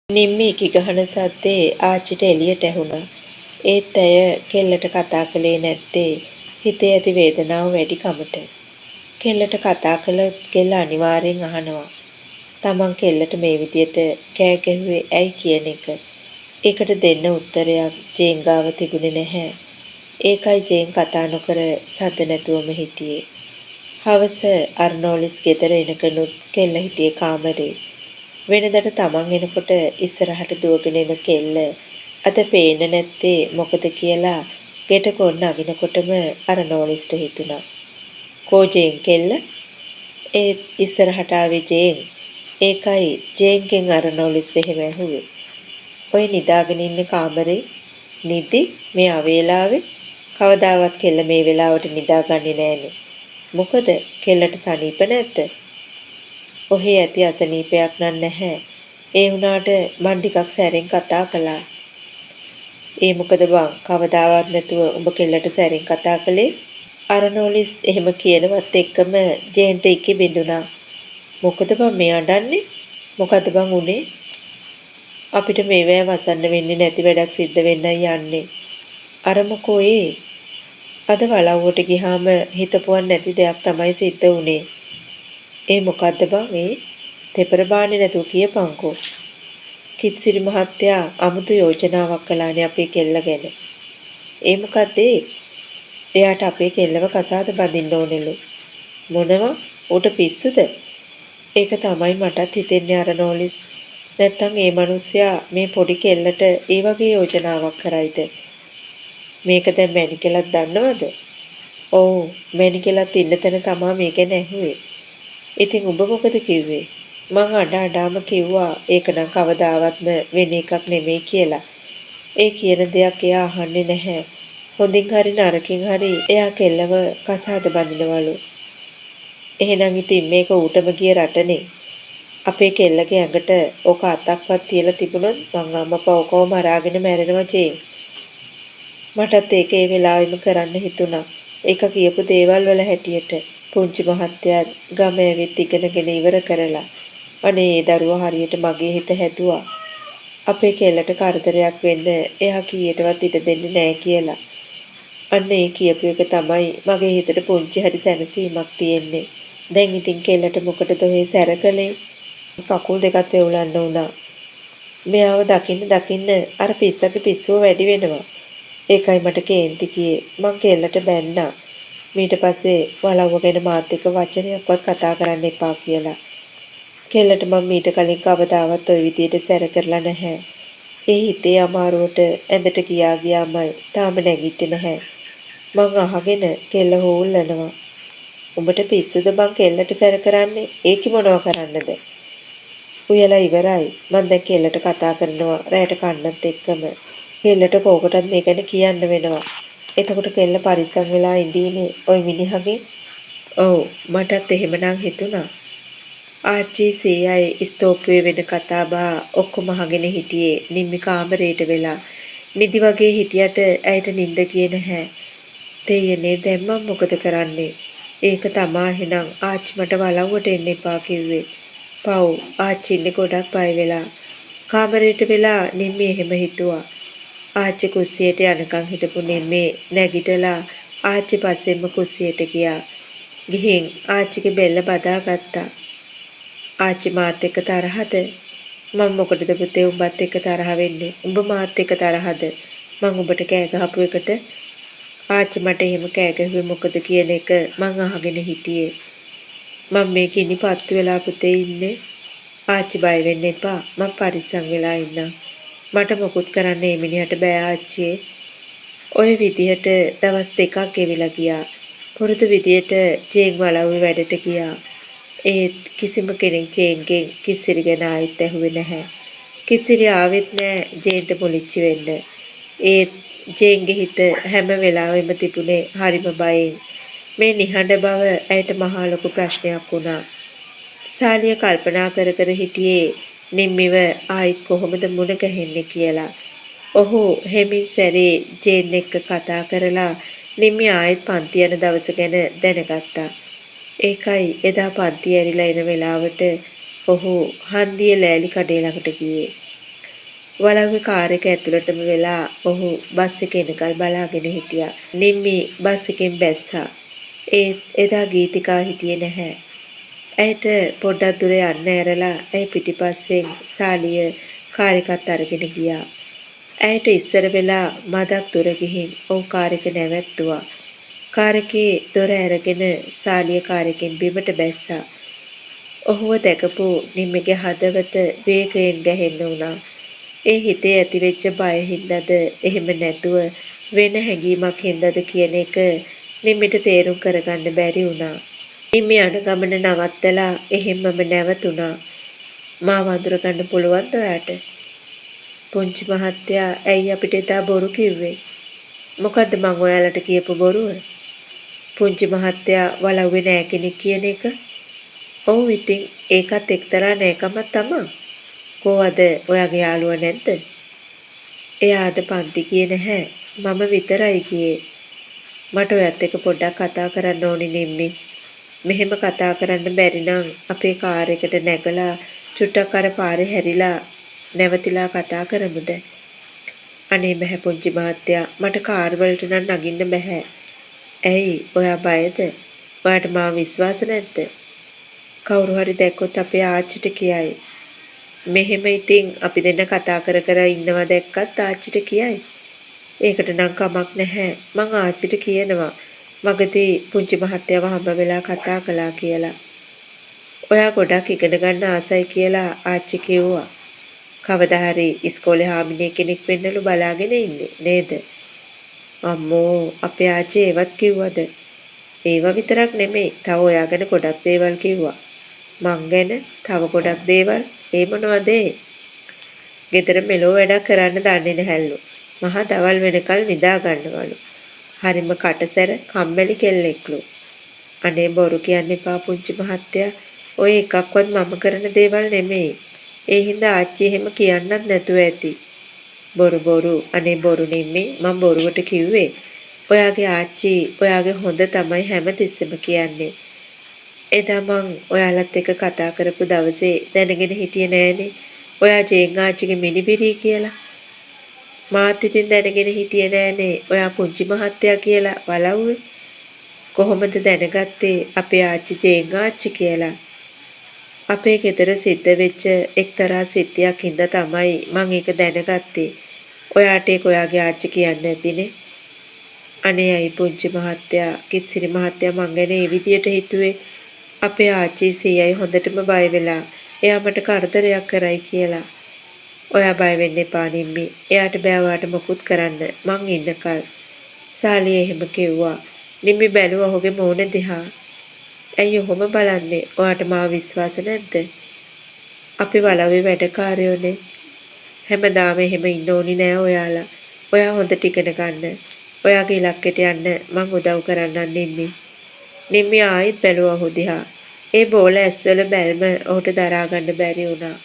නිම්මි කිගහන සද්දේ ආච්චිට එළියට ඇහුණා. ඒත් ඇය කෙල්ලට කතා කළේ නැත්තේ හිතේ ඇති වේදනාව වැඩි කමට. කෙල්ලට කතා කළොත් කෙල්ල අනිවාර්යෙන් අහනවා. තමන් කෙල්ලට මේ විදියට කෑ ගැහුවේ ඇයි කියන එක. ඒකට දෙන්න උත්තරයක් ජේන් ගාව තිබුණේ නැහැ. ඒකයි ජේන් කතා නොකර සද්ද නැතුවම හිටියේ. හවස අර්නෝලිස් ගෙදර එනකනුත් කෙල්ල හිටියේ කාමරේ. වෙනදට තමන් එනකොට ඉස්සරහට දුවගෙන එන කෙල්ල අද පේන්න නැත්තේ මොකද කියලා ගෙට කොන්න අගිනකොටම අර්නෝලිස්ට හිතුණා. කෝ ජේන් කෙල්ල? ඒත් ඉස්සරහට ආවේ ජේන්. ඒකයි ජේන්ගෙන් අර්නෝලිස් එහෙම ඇහුවේ. ඔය නිදාගෙන ඉන්න කාමරේ නිදි මේ අවේලාවේ කවදාවත් කෙල්ල මේ වෙලාවට නිදාගන්නේ නෑනේ. මොකද කෙල්ලට සනීප නැද්ද? ඔහේ ඇති අසනීපයක් නැහැ. ඒ වුණාට මං ටිකක් සැරෙන් කතා කළා. ඒ මොකද බං කවදාවත් නැතුව උඹ කෙල්ලට සැරෙන් කතා කළේ? අරනෝලිස් එහෙම කියනවත් එක්කම ජේන්ට ඉකි බිඳුණා. මොකද බං මේ අඬන්නේ? මොකද බං උනේ? අපිට මේවැය වසන්න වෙන්නේ නැති වැඩක් සිද්ධ වෙන්නයි යන්නේ. අර මොකෝ ඒ? අද වලව්වට ගියාම හිතපුවක් නැති දෙයක් තමයි සිද්ධ වුනේ. ඒ මොකද්ද බං ඒ? තෙපර බාන්නේ නැතුව කියපන්කෝ. කිත්සිරි මහත්තයා අමුතු යෝජනාවක් කළානේ අපේ කෙල්ල ගැන. ඒ මොකද්ද ඒ? එයාට අපේ කෙල්ලව කසාද බඳින්න ඕනෙලු. මොනවා? ඌට පිස්සුද? ඒක තමයි මටත් හිතෙන්නේ අරනෝලිස්. නැත්තම් ඒ මිනිස්සයා මේ පොඩි කෙල්ලට ඒ වගේ යෝජනාවක් කරයිද? මේක දැන් මැනිකලත් දන්නවද? ඔව් මැනිකලත් ඉන්න තැන තමා මේ ගැන ඇහුවේ. ඉතින් උඹ මොකද කිව්වේ? මං අඬාම කිව්වා ඒක නම් කවදාවත්ම වෙන එකක් නෙමෙයි කියලා. ඒ කියන දෙයක් එයා අහන්නේ නැහැ. හොඳින් හරි නරකින් හරි එයා කෙල්ලව කසාද බඳිනවලු. එහෙනම් ඉතින් මේක ඌටම ගිය රටනේ. අපේ කෙල්ලගේ ඇඟට ඔක අතක්වත් තියලා තිබුණොත් මං අම්මපා ඔකව මරාගෙන මැරෙනවා ජේ. මටත් ඒක ඒ වෙලාවෙම කරන්න හිතුණා. ඒක කියපු දේවල් වල හැටියට පුංචි මහත්තයා ගම ඇවිත් ඉගෙනගෙන ඉවර කරලා අනේ ඒ දරුවා හරියට මගේ හිත හැදුවා. අපේ කෙල්ලට කරදරයක් වෙන්න එයා කීයටවත් ඉඩ දෙන්නේ නැහැ කියලා. අන්න ඒ කියපු එක තමයි මගේ හිතට පුංචි හරි සැනසීමක් තියෙන්නේ. දැන් ඉතින් කෙල්ලට මොකටද ඔය සැරකලේ? කකුල් දෙකත් වෙවුලන්න උනා. මෙයාව දකින්න අර පිස්සගේ පිස්සුව වැඩි වෙනවා. ඒකයි මට කේන්ති කියේ. මං කෙල්ලට බැන්නා. ඊට පස්සේ වලව්ව ගැන මාත් එක්ක වචනයක්වත් කතා කරන්න එපා කියලා. කෙල්ලට මම ඊට කලින් කවදාවත් ওই විදියට සැර කරලා නැහැ. ඒ හිතේ අමාරුවට ඇඳට ගියාමයි තාම නැගිටින්නේ නැහැ. මං අහගෙන කෙල්ල හොල්ලනවා. උඹට පිස්සුද බං කෙල්ලට සැර කරන්නේ? ඒකි මොනව කරන්නද? උයලා ඉවරයි. මං දැන් කෙල්ලට කතා කරනවා රැයට කන්නත් එක්කම. කෙල්ලට කෝකටත් මේ ගැන කියන්න වෙනවා. එතකොට කෙල්ල පරිස්සම් වෙලා ඉඳීනේ ওই මිනිහගේ. ඔව් මටත් එහෙමනම් හිතුණා. ආච්චි සීයයි ස්තෝපුවේ වෙන කතා බහ ඔක්කොම අහගෙන හිටියේ නිම්මි කාමරේට වෙලා. නිදි වගේ හිටියට ඇයට නිින්ද ගියේ නැහැ. දෙයනේ දැන් මම මොකද කරන්නේ? ඒක තමා එහෙනම් ආච්චි මට වලව්වට එන්න එපා කිව්වේ. පව් ආච්චි ඉන්නේ ගොඩක් බය වෙලා. කාමරේට වෙලා නිම්මි එහෙම හිතුවා. ආච්චි කුස්සියට යනකම් හිටපු නිම්මි නැගිටලා ආච්චි පස්සෙන්ම කුස්සියට ගියා. ගිහින් ආච්චිගේ බෙල්ල බදාගත්තා. ආච්චි මාත් එක්ක තරහද? මම මොකටද පුතේ උඹත් එක්ක තරහ වෙන්නේ? උඹ මාත් එක්ක තරහද? මං උඹට කෑ ගහපු එකට ආච්චි මට එහෙම කෑ ගැහුවේ මොකද කියන එක මං අහගෙන හිටියේ. මම මේ කිනි පත්තු වෙලා පුතේ ඉන්නේ. ආච්චි බය වෙන්න එපා. මං පරිස්සම් වෙලා ඉන්නම්. මට මොකුත් කරන්න මේ මිනිහට බෑ ආච්චියේ. ඔය විදිහට දවස් දෙකක් ගෙවිලා ගියා. පුරුදු විදිහට ජේන් වලව්වේ වැඩට ගියා. ඒත් කිසිම කෙනෙක් ජේන්ගෙන් කිසිරි ගැන ආයෙත් ඇහුවේ නැහැ. කිසිරි ආවෙත් නැහැ ජේන්ට මුලිච්චි වෙන්න. ඒත් ජේන්ගේ හිත හැම වෙලාවෙම තිබුණේ හරිම බයෙන්. මේ නිහඬ බව ඇයට මහා ලොකු ප්‍රශ්නයක් වුණා. සාලිය කල්පනා කර හිටියේ නිම්මිව ආයෙත් කොහොමද මුණ ගැහෙන්නේ කියලා. ඔහු හැමින් සැරේ ජේන් එක්ක කතා කරලා නිම්මි ආයෙත් පන්ති යන දවස ගැන දැනගත්තා. ඒකයි එදා පන්ති ඇරිලා එන වෙලාවට ඔහු හන්දියේ ලෑලි කඩේ ළඟට ගියේ. වලව්වේ කාර් එක ඇතුළටම වෙලා ඔහු බස් එකේ එනකල් බලාගෙන හිටියා. නිම්මි බස් එකෙන් බැස්සා. ඒත් එදා ගීතිකා හිටියේ නැහැ. ඇයට පොඩ්ඩක් දුර යන්න ඇරලා ඇය පිටිපස්සෙන් සාලිය කාර් එකත් අරගෙන ගියා. ඇයට ඉස්සර වෙලා මදක් දුර ගිහින් ඔහු කාර් එක නැවැත්තුවා. කාර් එකේ දොර ඇරගෙන සාලිය කාර් එකෙන් බිමට බැස්සා. ඔහුව දැකපු නිම්මිගේ හදවත වේගයෙන් ගැහෙන්න වුණා. ඒ හිතේ ඇතිවෙච්ච බය හින්දාද එහෙම නැතුව වෙන හැඟීමක් හින්දාද කියන එක නිම්මිට තේරුම් කරගන්න බැරි වුණා. නිම්මි යන ගමන නවත්තලා එහෙම්මම නැවතුණා. මාව අඳුරගන්න පුළුවන්ද ඔයාට? පුංචි මහත්තයා ඇයි අපිට එදා බොරු කිව්වේ? මොකද්ද මං ඔයාලට කියපු බොරුව? පුංචි මහත්තයා වලව්වේ නෑ කෙනෙක් කියන එක. ඔව් ඉතින් ඒකත් එක්තරා නෑකමක් තමා. කොහොමද ඔයාගේ යාළුවා නැද්ද? එයා අද පන්ති ගියේ නැහැ. මම විතරයි ගියේ. මට ඔයත් එක්ක පොඩ්ඩක් කතා කරන්න ඕනි නිම්මි. මෙහෙම කතා කරන්න බැරි නම් අපේ කාර් එකට නැගලා චුට්ටක් අර පාරේ හැරිලා නැවතිලා කතා කරමුද? අනේ බෑ පුංචි මහත්තයා, මට කාර් වලට නම් නගින්න බෑ. ඇයි ඔයා බයද? ඔයාට මාව විශ්වාස නැද්ද? කවුරු හරි දැක්කොත් අපේ ආච්චිට කියයි. මෙහෙම ඉතින් අපි දෙන්න කතා කර කර ඉන්නවා දැක්කත් ආච්චිට කියයි. ඒකට නම් කමක් නැහැ. මං ආච්චිට කියනවා මගදී පුංචි මහත්තයාව හම්බ වෙලා කතා කළා කියලා. ඔයා ගොඩක් ඉගෙන ගන්න ආසයි කියලා ආච්චි කිව්වා. කවදා හරි ඉස්කෝලේ හාමිනේ කෙනෙක් වෙන්නලු බලාගෙන ඉන්නේ නේද? අම්මෝ අපේ ආච්චි ඒවත් කිව්වද? ඒව විතරක් නෙමෙයි තව ඔයා ගැන ගොඩක් දේවල් කිව්වා. මං ගැන තව ගොඩක් දේවල්. ඒ මොනවද? ගෙදර මෙලෝ වැඩක් කරන්න දන්නේ නැහැලු. මහා දවල් වෙනකල් නිදා ගන්නවලු. හරිම කටසැර කම්මැලි කෙල්ලෙක්ලු. අනේ බොරු කියන්න එපා පුංචි මහත්තයා. ඔය එකක්වත් මම කරන දේවල් නෙමෙයි. ඒ හින්දා ආච්චි එහෙම කියන්නත් නැතුව ඇති. බොරු අනේ බොරු නෙමෙයි මම බොරුවට කිව්වේ. ඔයාගේ ආච්චි ඔයාගේ හොඳ තමයි හැමතිස්සෙම කියන්නේ. එදා මං ඔයාලත් එක්ක කතා කරපු දවසේ දැනගෙන හිටියේ නෑනේ ඔයා ජේන් ආච්චිගේ මිනිබිරි කියලා. මාත් ඉතින් දැනගෙන හිටියේ නෑනේ ඔයා පුංචි මහත්තයා කියලා වලව්වේ. කොහොමද දැනගත්තේ අපේ ආච්චි ජේන් ආච්චි කියලා? අපේ ගෙදර සිද්ධ වෙච්ච එක්තරා සිද්ධියක් හින්දා තමයි මං ඒක දැනගත්තේ. ඔයාට ඒක ඔයාගේ ආච්චි කියන්නේ නැතිනේ. අනේ අයි පුංචි මහත්තයා කිත්සිරි මහත්තයා මං ගැන ඒ විදියට හිතුවේ අපේ ආච්චි සීයයි හොඳටම බය වෙලා එයා මට කරදරයක් කරයි කියලා. ඔයා බය වෙන්න එපා නිම්මි. එයාට බෑ ඔයාට මොකුත් කරන්න මං ඉන්නකල්. සාලිය එහෙම කිව්වා. නිම්මි බැලුවා ඔහුගේ මූණ දිහා. ඇයි ඔහොම බලන්නේ? ඔයාට මාව විශ්වාස නැද්ද? අපි වලව්වේ වැඩකාරයෝනේ. හැමදාම එහෙම ඉන්න ඕනි නෑ ඔයාලා. ඔයා හොඳට ඉගෙන ගන්න. ඔයාගේ ඉලක්කයට යන්න මං උදව් කරන්නම් නිම්මි. නිම්මි ආයිත් බැලුවා ඔහු දිහා. ඒ බෝල ඇස්වල බැල්ම ඔහුට දරා ගන්න බැරි වුණා.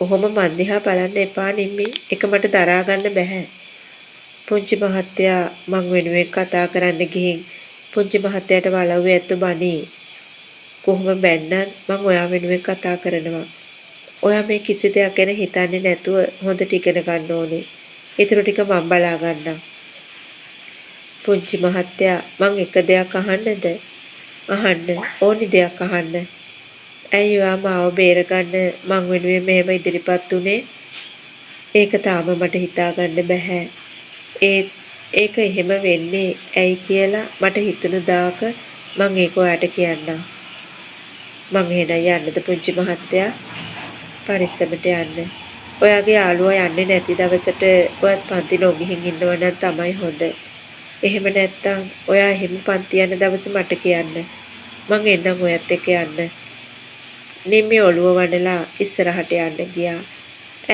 ඔහොම මන් දිහා බලන්න එපා නිම්මි. ඒක මට දරා ගන්න බෑ. පුංචි මහත්තයා මං වෙනුවෙන් කතා කරන්න ගිහින් පුංචි මහත්තයාට වලව්වේ ඇත්ත බනී. කොහොම බැන්නත් මං ඔයා වෙනුවෙන් කතා කරනවා. ඔයා මේ කිසි දෙයක් ගැන හිතන්නේ නැතුව හොඳට ඉගෙන ගන්න ඕනේ. ඊටු ටික මං බලා ගන්නම්. පුංචි මහත්තයා මං එක දෙයක් අහන්නද? අහන්න ඕනි දෙයක් අහන්න. ඇයි ඔයා මාව බේරගන්න මං වෙනුවෙන් මෙහෙම ඉදිරිපත් උනේ? ඒක තාම මට හිතා ගන්න බෑ. ඒක එහෙම වෙන්නේ ඇයි කියලා මට හිතුණු දාක මං ඒක ඔයාට කියන්නම්. මං එහෙනම් යන්නද පුංචි මහත්තයා? පරිස්සමට යන්න. ඔයාගේ යාළුවා යන්නේ නැති දවසට ඔයත් පන්ති නොගිහින් ඉන්නව නම් තමයි හොඳ. එහෙම නැත්තම් ඔයා එහෙම පන්ති යන දවස මට කියන්න. මං එන්නම් ඔයත් එක්ක යන්න. නිම්මි ඔළුව වඩලා ඉස්සරහට යන්න ගියා.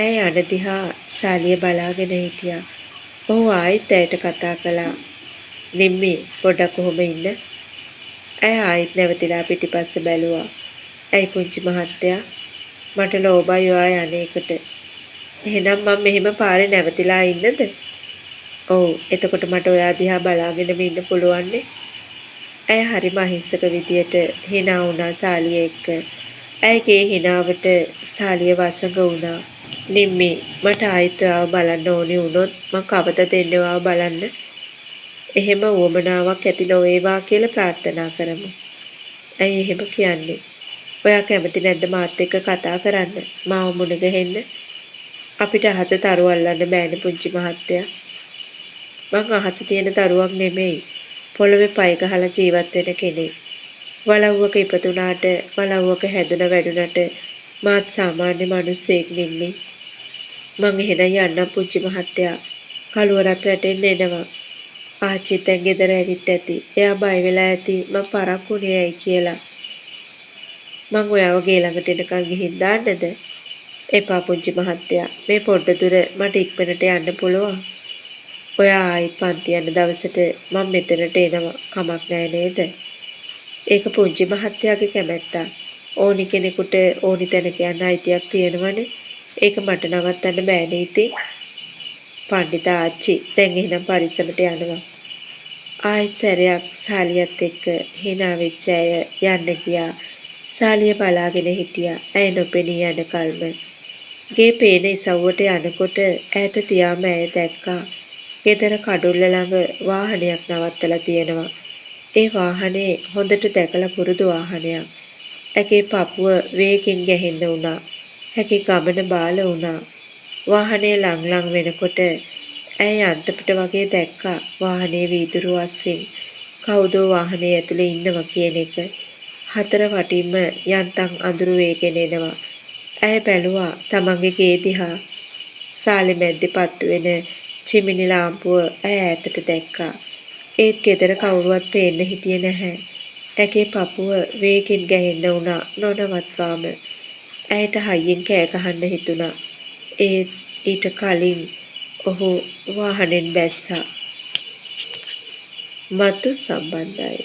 ඇය යන දිහා සාලිය බලාගෙන හිටියා. ඔහු ආයිත් ඇයට කතා කළා. නිම්මි පොඩ්ඩක් කොහොම ඉන්න? ඇය ආයිත් නැවතිලා පිටිපස්ස බැලුවා. ඇයි පුංචි මහත්තයා? මට ලෝභයි ඔයා යන්නේකට. එහෙනම් මම මෙහෙම පාරේ නැවතිලා ඉන්නද? ඔව් එතකොට මට ඔයා දිහා බලාගෙනම ඉන්න පුළුවන්නේ. ඇය හරිම අහිංසක විදියට hina වුණා සාලිය එක්ක. ඇයගේ hinaවට සාලිය වසඟ වුණා. නිම්මි මට ආයෙත් ඔයාව බලන්න ඕනි වුණොත් මං කවදද එන්නේ ඔයාව බලන්න? එහෙම උවමනාවක් ඇති නොවේවා කියලා ප්‍රාර්ථනා කරමු. ඇයි එහෙම කියන්නේ? ඔයා කැමති නැද්ද මාත් එක්ක කතා කරන්න? මාව මුණ ගැහෙන්න? අපිට අහස තරු අල්ලන්න බෑනේ පුංචි මහත්තයා. මං අහස තියෙන තරුවක් නෙමෙයි. පොළවේ පය ගහලා ජීවත් වෙන කෙනෙක්. වලව්වක ඉපදුනාට වලව්වක හැදුන වැඩුණට මාත් සාමාන්‍ය මිනිස්සෙක් නෙමෙයි. මං එහෙනම් යන්නම් පුංචි මහත්තයා. කළුවරක් වැටෙන්න එනවා. ආච්චි දැන් ගෙදර ඇවිත් ඇති. එයා බය වෙලා ඇති මං පරක්කුනේ ඇයි කියලා. මං ඔයාව ගේ ළඟට එනකන් ගිහින් දාන්නද? එපා පුංචි මහත්තයා. මේ පොඩ්ඩ දුර මට ඉක්මනට යන්න පුළුවන්. ඔයා ආයිත් පන්ති යන දවසට මම මෙතනට එනවා. කමක් නෑ නේද? ඒක පුංචි මහත්තයාගේ කැමැත්ත. ඕනි කෙනෙකුට ඕනි තැනක යන්න අයිතියක් තියෙනවනේ. ඒක මට නවත්තන්න බෑනේ ඉතින්. පණ්ඩිත ආච්චි දැන් එහෙනම් පරිස්සමට යනවා. ආයෙත් සැරයක් සාලියත් එක්ක hina වෙච්ච අය යන්න ගියා. සාලිය බලාගෙන හිටියා. ඇය නොපෙනී යන කල්ම. ගේ පේන ඉසව්වට යනකොට ඈත තියාම ඇය දැක්කා. ගෙදර කඩුල්ල ළඟ වාහනයක් නවත්තලා තියෙනවා. ඒ වාහනේ හොඳට දැකලා පුරුදු වාහනයක්. ඇගේ පපුව වේගෙන් ගැහෙන්න වුණා. ඇගේ ගමන බාල වුණා. වාහනේ ලං වෙනකොට ඇය යන්තපිට වගේ දැක්කා වාහනේ වීදුරු අස්සෙන් කවුදෝ වාහනේ ඇතුලේ ඉන්නවා කියන එක. හතර වටින්ම යන්තම් අඳුරු වේගෙන එනවා. ඇය බැලුවා තමන්ගේ ගේ දිහා. සාලේ මැද්දේ පත්තු වෙන චිමිනි ලාම්පුව ඇය ඈතට දැක්කා. ඒත් ගෙදර කවුරුවත් පේන්න හිටියේ නැහැ. ඇගේ පපුව වේගෙන් ගැහෙන්න වුණා නොනවත්වාම. ඇයට හයියෙන් කෑ ගහන්න හිතුණා. ඒත් ඊට කලින් ඔහු වාහනෙන් බැස්සා. මතු සම්බන්ධයි.